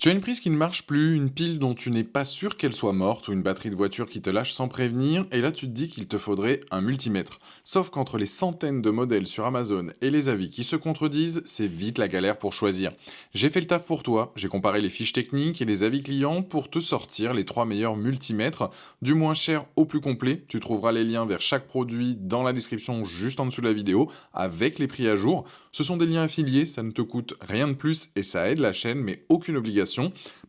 Tu as une prise qui ne marche plus, une pile dont tu n'es pas sûr qu'elle soit morte, ou une batterie de voiture qui te lâche sans prévenir, et là tu te dis qu'il te faudrait un multimètre. Sauf qu'entre les centaines de modèles sur Amazon et les avis qui se contredisent, c'est vite la galère pour choisir. J'ai fait le taf pour toi, j'ai comparé les fiches techniques et les avis clients pour te sortir les 3 meilleurs multimètres, du moins cher au plus complet. Tu trouveras les liens vers chaque produit dans la description juste en dessous de la vidéo, avec les prix à jour. Ce sont des liens affiliés, ça ne te coûte rien de plus et ça aide la chaîne, mais aucune obligation.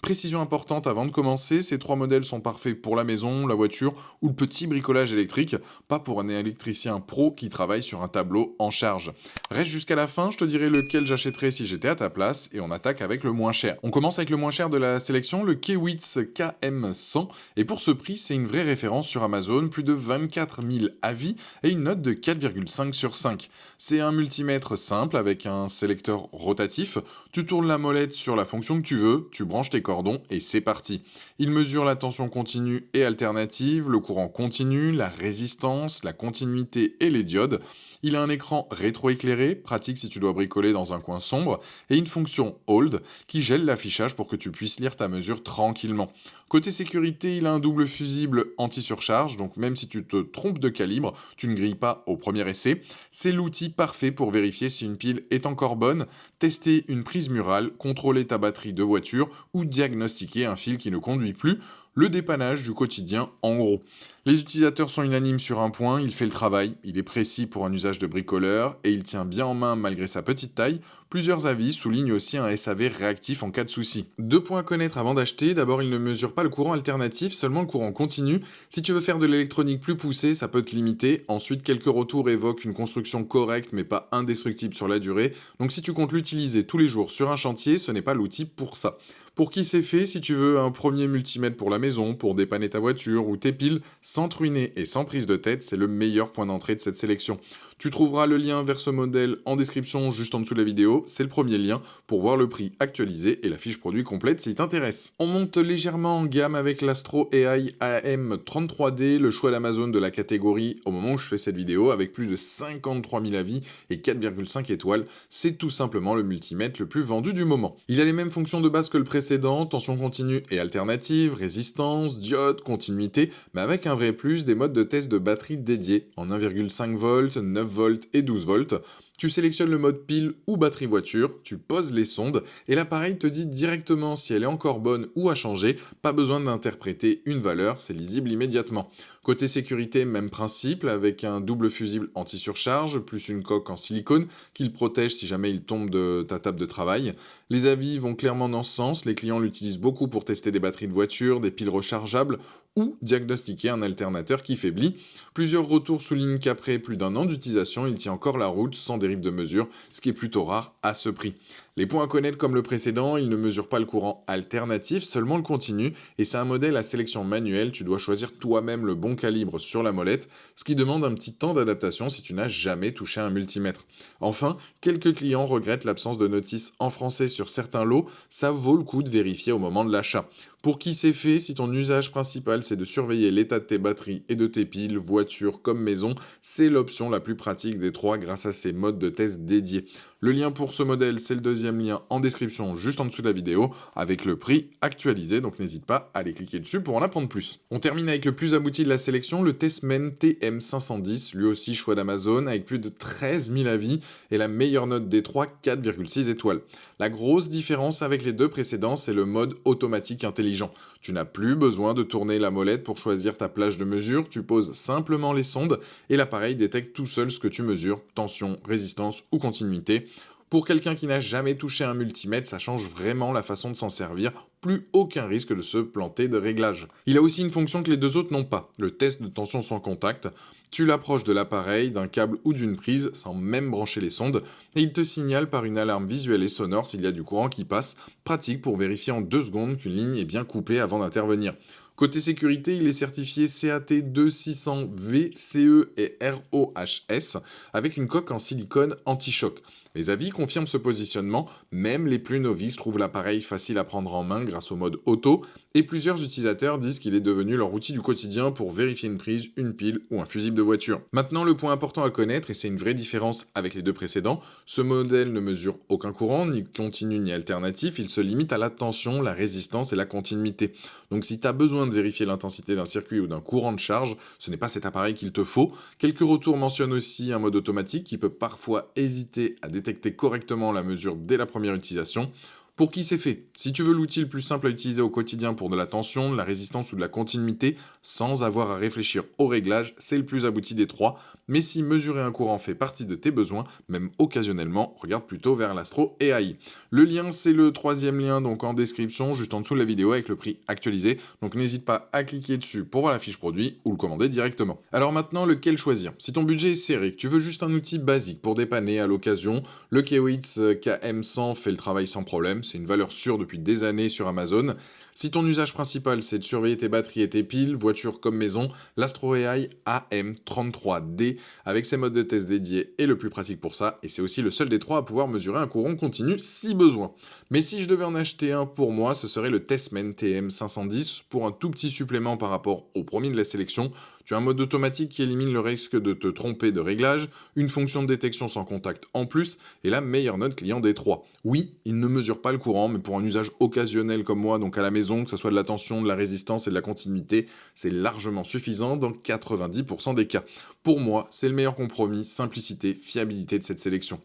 Précision importante avant de commencer, ces 3 modèles sont parfaits pour la maison, la voiture ou le petit bricolage électrique, pas pour un électricien pro qui travaille sur un tableau en charge. Reste jusqu'à la fin, je te dirai lequel j'achèterais si j'étais à ta place et on attaque avec le moins cher. On commence avec le moins cher de la sélection, le Kewitz KM100, et pour ce prix, c'est une vraie référence sur Amazon, plus de 24 000 avis et une note de 4,5 sur 5. C'est un multimètre simple avec un sélecteur rotatif, tu tournes la molette sur la fonction que tu veux, tu branches tes cordons et c'est parti. Il mesure la tension continue et alternative, le courant continu, la résistance, la continuité et les diodes. Il a un écran rétroéclairé, pratique si tu dois bricoler dans un coin sombre, et une fonction Hold qui gèle l'affichage pour que tu puisses lire ta mesure tranquillement. Côté sécurité, il a un double fusible anti-surcharge, donc même si tu te trompes de calibre, tu ne grilles pas au premier essai. C'est l'outil parfait pour vérifier si une pile est encore bonne, tester une prise murale, contrôler ta batterie de voiture ou diagnostiquer un fil qui ne conduit plus. Le dépannage du quotidien en gros. Les utilisateurs sont unanimes sur un point, il fait le travail, il est précis pour un usage de bricoleur et il tient bien en main malgré sa petite taille. Plusieurs avis soulignent aussi un SAV réactif en cas de souci. 2 points à connaître avant d'acheter, d'abord il ne mesure pas le courant alternatif, seulement le courant continu. Si tu veux faire de l'électronique plus poussée, ça peut te limiter. Ensuite, quelques retours évoquent une construction correcte mais pas indestructible sur la durée. Donc si tu comptes l'utiliser tous les jours sur un chantier, ce n'est pas l'outil pour ça. Pour qui c'est fait, si tu veux un premier multimètre pour la maison, pour dépanner ta voiture ou tes piles, sans te ruiner et sans prise de tête, c'est le meilleur point d'entrée de cette sélection. Tu trouveras le lien vers ce modèle en description juste en dessous de la vidéo, c'est le premier lien pour voir le prix actualisé et la fiche produit complète s'il t'intéresse. On monte légèrement en gamme avec l'Astro AI AM33D, le choix d'Amazon de la catégorie au moment où je fais cette vidéo, avec plus de 53 000 avis et 4,5 étoiles, c'est tout simplement le multimètre le plus vendu du moment. Il a les mêmes fonctions de base que le précédent, tension continue et alternative, résistance, diode, continuité, mais avec un vrai plus, des modes de test de batterie dédiés, en 1,5 volts, 9 volts et 12 volts. Tu sélectionnes le mode pile ou batterie voiture, tu poses les sondes et l'appareil te dit directement si elle est encore bonne ou à changer, pas besoin d'interpréter une valeur, c'est lisible immédiatement. Côté sécurité, même principe, avec un double fusible anti-surcharge, plus une coque en silicone qui le protège si jamais il tombe de ta table de travail. Les avis vont clairement dans ce sens, les clients l'utilisent beaucoup pour tester des batteries de voiture, des piles rechargeables ou diagnostiquer un alternateur qui faiblit. Plusieurs retours soulignent qu'après plus d'un an d'utilisation, il tient encore la route sans dérive de mesure, ce qui est plutôt rare à ce prix. Les points à connaître comme le précédent, il ne mesure pas le courant alternatif, seulement le continu, et c'est un modèle à sélection manuelle, tu dois choisir toi-même le bon calibre sur la molette, ce qui demande un petit temps d'adaptation si tu n'as jamais touché un multimètre. Enfin, quelques clients regrettent l'absence de notice en français sur certains lots, ça vaut le coup de vérifier au moment de l'achat. Pour qui c'est fait, si ton usage principal c'est de surveiller l'état de tes batteries et de tes piles, voiture comme maison, c'est l'option la plus pratique des 3 grâce à ces modes de test dédiés. Le lien pour ce modèle, c'est le deuxième lien en description juste en dessous de la vidéo, avec le prix actualisé, donc n'hésite pas à aller cliquer dessus pour en apprendre plus. On termine avec le plus abouti de la sélection, le Tessmen TM510, lui aussi choix d'Amazon, avec plus de 13 000 avis et la meilleure note des 3, 4,6 étoiles. La grosse différence avec les 2 précédents, c'est le mode automatique intelligent. Tu n'as plus besoin de tourner la molette pour choisir ta plage de mesure, tu poses simplement les sondes et l'appareil détecte tout seul ce que tu mesures, tension, résistance ou continuité. Pour quelqu'un qui n'a jamais touché un multimètre, ça change vraiment la façon de s'en servir, plus aucun risque de se planter de réglage. Il a aussi une fonction que les 2 autres n'ont pas, le test de tension sans contact. Tu l'approches de l'appareil, d'un câble ou d'une prise, sans même brancher les sondes, et il te signale par une alarme visuelle et sonore s'il y a du courant qui passe, pratique pour vérifier en 2 secondes qu'une ligne est bien coupée avant d'intervenir. Côté sécurité, il est certifié CAT 2600V, CE et ROHS, avec une coque en silicone anti-choc. Les avis confirment ce positionnement, même les plus novices trouvent l'appareil facile à prendre en main grâce au mode auto, Et plusieurs utilisateurs disent qu'il est devenu leur outil du quotidien pour vérifier une prise, une pile ou un fusible de voiture. Maintenant, le point important à connaître, et c'est une vraie différence avec les deux précédents, ce modèle ne mesure aucun courant, ni continu ni alternatif, il se limite à la tension, la résistance et la continuité. Donc si tu as besoin de vérifier l'intensité d'un circuit ou d'un courant de charge, ce n'est pas cet appareil qu'il te faut. Quelques retours mentionnent aussi un mode automatique qui peut parfois hésiter à détecter correctement la mesure dès la première utilisation. Pour qui c'est fait? Si tu veux l'outil le plus simple à utiliser au quotidien pour de la tension, de la résistance ou de la continuité, sans avoir à réfléchir au réglage, c'est le plus abouti des trois. Mais si mesurer un courant fait partie de tes besoins, même occasionnellement, regarde plutôt vers l'Astro AI. Le lien, c'est le troisième lien, donc en description, juste en dessous de la vidéo avec le prix actualisé. Donc n'hésite pas à cliquer dessus pour voir la fiche produit ou le commander directement. Alors maintenant, lequel choisir? Si ton budget est serré, que tu veux juste un outil basique pour dépanner à l'occasion, le Kewitz KM100 fait le travail sans problème. C'est une valeur sûre depuis des années sur Amazon. Si ton usage principal c'est de surveiller tes batteries et tes piles, voiture comme maison, l'Astro AI AM33D avec ses modes de test dédiés est le plus pratique pour ça, et c'est aussi le seul des trois à pouvoir mesurer un courant continu si besoin. Mais si je devais en acheter un pour moi, ce serait le Testman TM510 pour un tout petit supplément par rapport au premier de la sélection. Tu as un mode automatique qui élimine le risque de te tromper de réglage, une fonction de détection sans contact en plus, et la meilleure note client des trois. Oui, il ne mesure pas le courant, mais pour un usage occasionnel comme moi, donc à la maison, que ce soit de la tension, de la résistance et de la continuité, c'est largement suffisant dans 90% des cas. Pour moi, c'est le meilleur compromis, simplicité, fiabilité de cette sélection.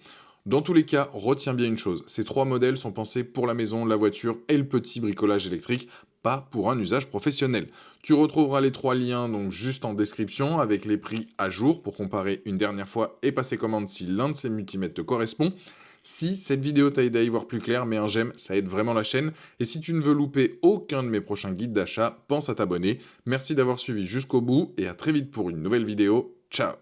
Dans tous les cas, retiens bien une chose, ces trois modèles sont pensés pour la maison, la voiture et le petit bricolage électrique, pas pour un usage professionnel. Tu retrouveras les trois liens donc juste en description avec les prix à jour pour comparer une dernière fois et passer commande si l'un de ces multimètres te correspond. Si cette vidéo t'a aidé à y voir plus clair, mets un j'aime, ça aide vraiment la chaîne. Et si tu ne veux louper aucun de mes prochains guides d'achat, pense à t'abonner. Merci d'avoir suivi jusqu'au bout et à très vite pour une nouvelle vidéo. Ciao!